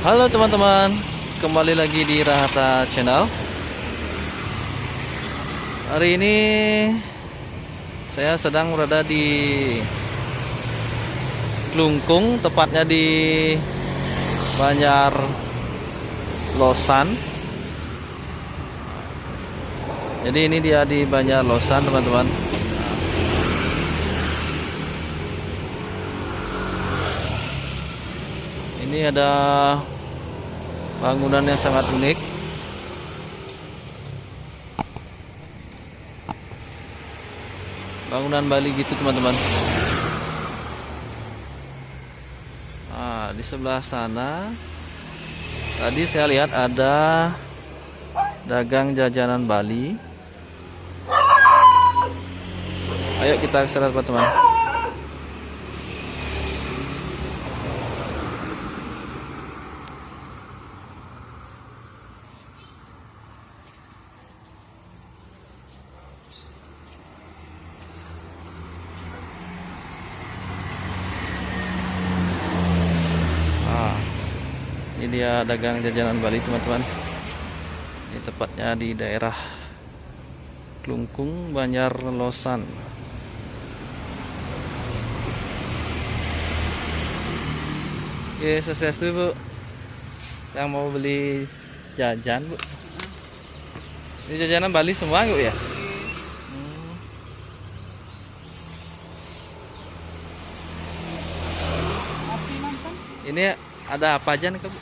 Halo teman-teman, kembali lagi di Rahata Channel. Hari ini saya sedang berada di Klungkung, tepatnya di Banjar Losan. Jadi ini dia di Banjar Losan, teman-teman. Ini ada bangunan yang sangat unik. Bangunan Bali gitu, teman-teman. Nah, di sebelah sana tadi saya lihat ada dagang jajanan Bali. Ayo kita ke sana, teman-teman. Ini dia dagang jajanan Bali, teman-teman. Ini tepatnya di daerah Klungkung, Banjar Losan. Oke, sukses dulu, Bu. Yang mau beli jajan, Bu. Ini jajanan Bali semua, Bu, ya? Ini ada apa aja nih, Bu?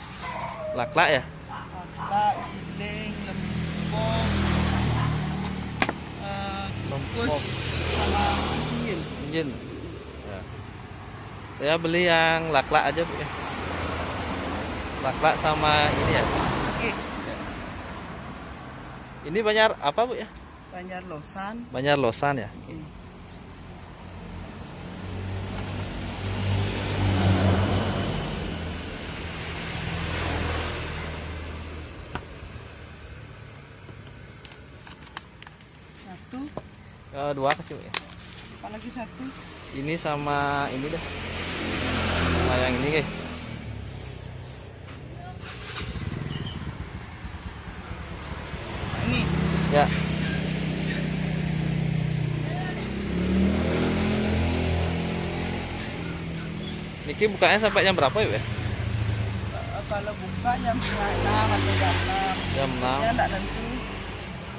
Laklak ya? Laklak, iling, lempong, lempong sama sinjil. Sinjil. Ya. Saya beli yang laklak aja, Bu, ya. Laklak sama ini ya. Oke. Ya. Ini Banjar apa, Bu, ya? Banjar Losan. Banjar Losan ya. Oke. Satu. Dua kasih, Bu, ya. Apalagi satu. Ini sama ini deh. Sama yang ini, guys. Ini. Ya. Niki bukanya sampai jam berapa, ya? Kalau buka jam 5:30 atau jam 6. Jam 6. Ya enggak tentu.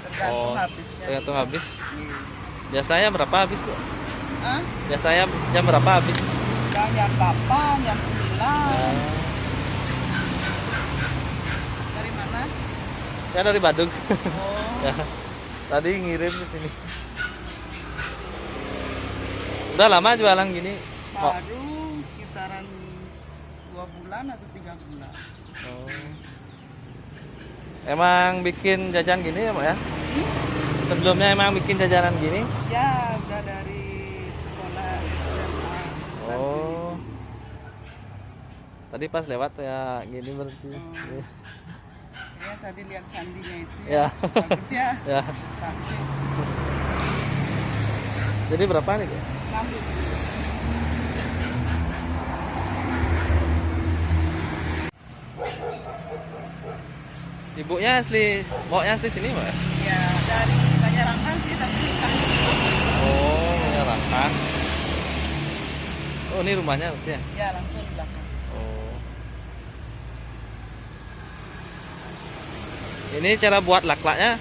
Tergantung habisnya. Tergantung habis. Iya. Biasanya berapa habis, Bu? Hah? Biasanya jam berapa habis? Udah jam 8, jam 9. Dari mana? Saya dari Bandung. Oh. Ya. Tadi ngirim ke sini. Udah lama jualan gini? Oh. Baru sekitaran 2 bulan atau 3 bulan. Oh. Emang bikin jajan gini ya, Mbak, ya? Sebelumnya emang bikin jajanan gini? Ya, udah dari sekolah SMA. Oh. Tadi pas lewat ya gini berarti. Oh. Ya, tadi lihat candinya itu. Ya. Bagus ya. Ya. Kasih. Jadi berapa nih, Bu? 6. Ibunya asli, maunya asli sini, Mbak? Ya, dari Banjarangkan sih, tapi nikah. Oh, menyerahkan. Oh, ini rumahnya berarti ya? Ya, langsung di belakang. Oh. Ini cara buat laklaknya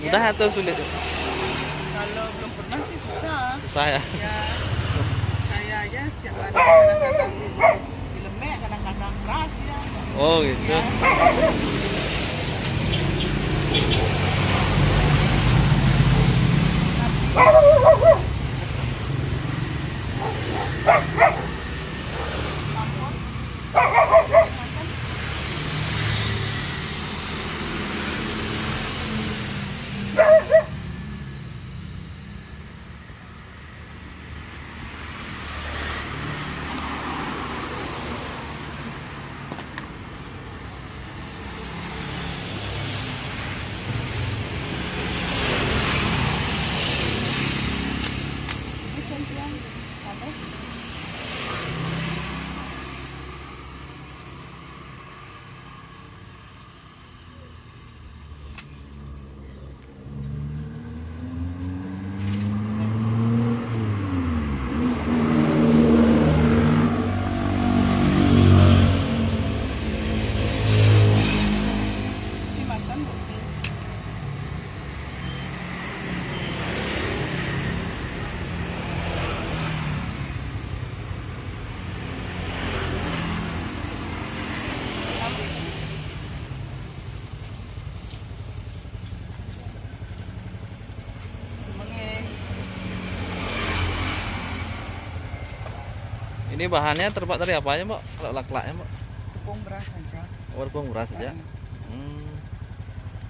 mudah atau sulit? Kalau belum pernah sih susah. Susah ya? Ya, saya aja setiap hari kadang-kadang dilemek, kadang-kadang keras dia. Oh, gitu. Ya. Ini bahannya terbuat dari apa aja, Mbak? Kalau laklaknya, Mbak? Tepung beras saja. Oh, tepung beras saja. Hmm.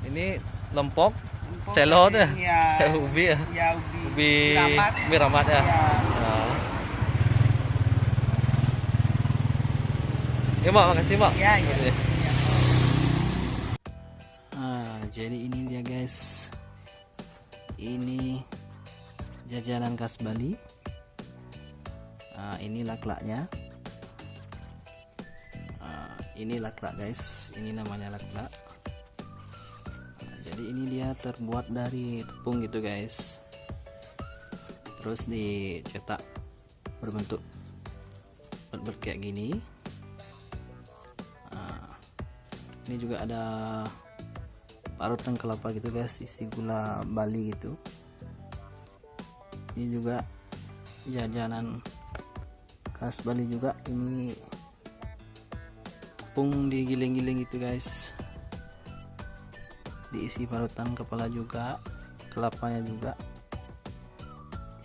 Ini lempok, Empuk selo dari- deh. Ya, Ubi ya. ya ubi. Ubi Rambat. ubi rambat ya. Ya. Nah. Ya, Mbak, makasih, Mbak. Iya, iya. Makasih. Ya. Jadi ini dia guys, ini jajanan khas Bali. Ini laklaknya. Ini laklak guys, ini namanya laklak. Jadi ini dia terbuat dari tepung gitu guys, terus dicetak berbentuk kayak gini. Ini juga ada parutan kelapa gitu guys, isi gula Bali gitu. Ini juga jajanan khas Bali juga, ini tepung digiling-giling gitu guys, diisi parutan kepala juga, kelapanya juga,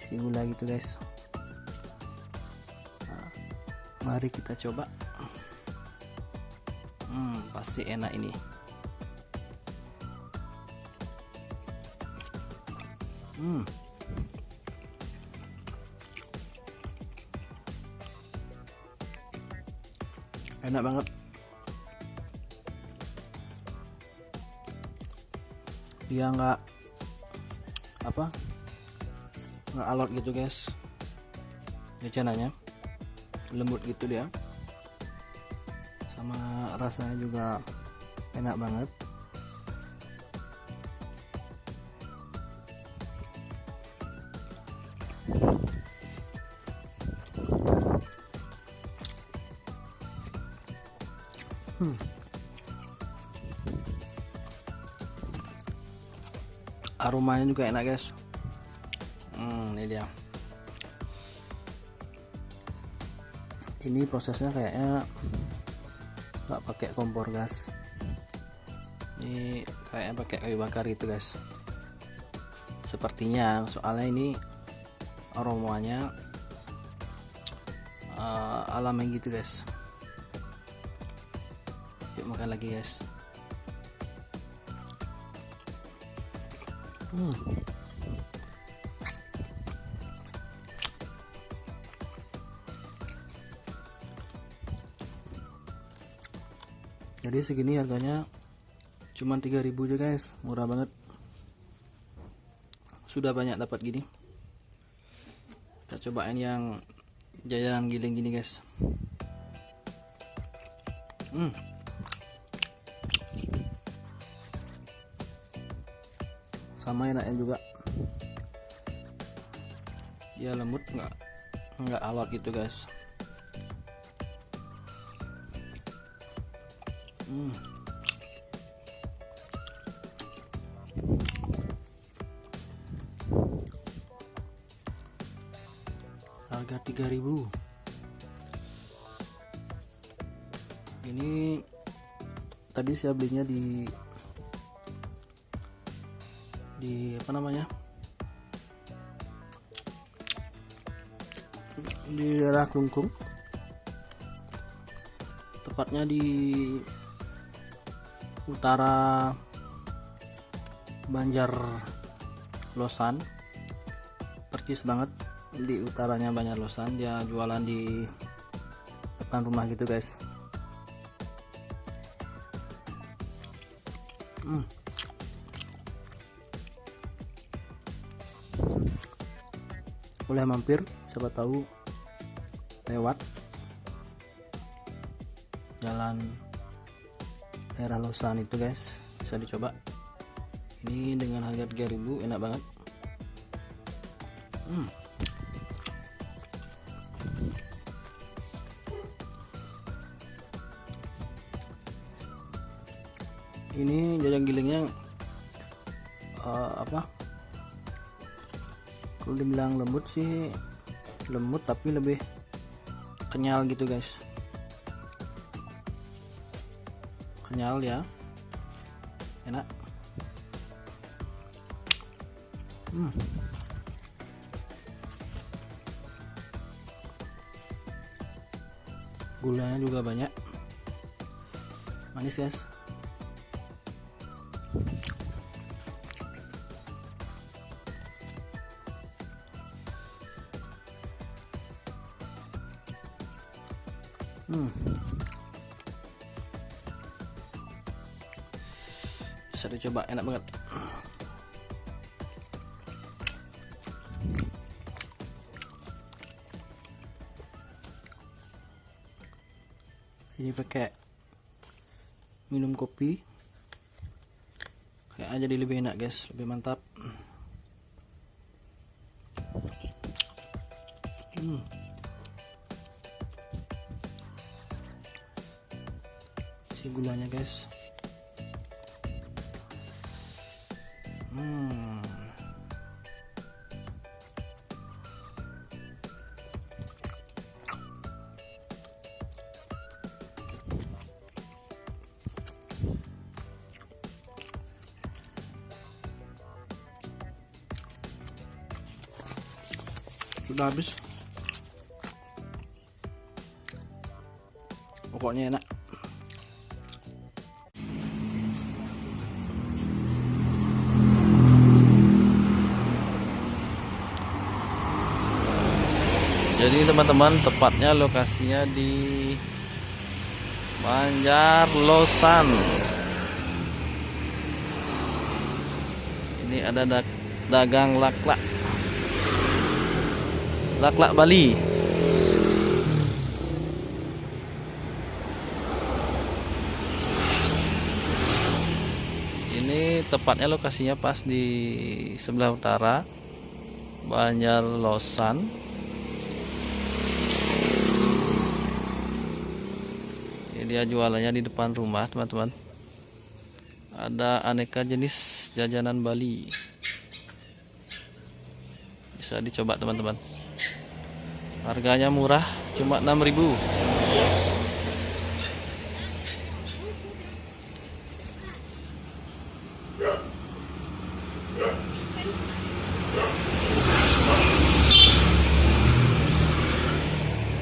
isi gula gitu guys. Mari kita coba. Pasti enak ini. Enak banget. Dia nggak alot gitu guys, jajanannya lembut gitu dia, sama rasanya juga enak banget. Aromanya juga enak guys. Ini dia. Ini prosesnya kayaknya nggak pakai kompor gas. Ini kayaknya pakai kayu bakar gitu guys. Sepertinya, soalnya ini aromanya alami gitu guys. Yuk makan lagi guys. Jadi segini harganya cuma 3.000 aja guys, murah banget. Sudah banyak dapat gini. Kita cobain yang jajanan giling gini guys. Sama enaknya juga. Dia lembut, nggak alot gitu guys. Harga 3.000. Ini tadi saya belinya di apa namanya, di daerah Klungkung, tepatnya di utara Banjar Losan, percis banget di utaranya Banjar Losan. Dia jualan di depan rumah gitu guys. Boleh mampir, siapa tahu lewat jalan daerah Losan itu guys, bisa dicoba. Ini dengan harga 3.000 enak banget. Ini jajan gilingnya kalau dibilang lembut sih lembut, tapi lebih kenyal gitu guys. Kenyal ya, enak. Gulanya juga banyak, manis guys. Bisa dicoba, enak banget. Ini pakai minum kopi kayak jadi lebih enak guys, lebih mantap. Si gulanya guys. Sudah habis, pokoknya enak. Jadi teman-teman, tepatnya lokasinya di Banjarlosan. Ini ada dagang laklak Bali. Ini tepatnya lokasinya pas di sebelah utara Banjarlosan. Ini dia jualannya di depan rumah teman-teman. Ada aneka jenis jajanan Bali, bisa dicoba teman-teman. Harganya murah, cuma 6.000.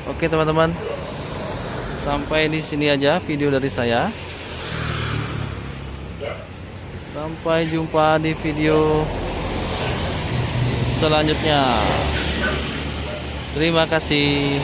Oke teman-teman, sampai di sini aja video dari saya. Sampai jumpa di video selanjutnya. Terima kasih.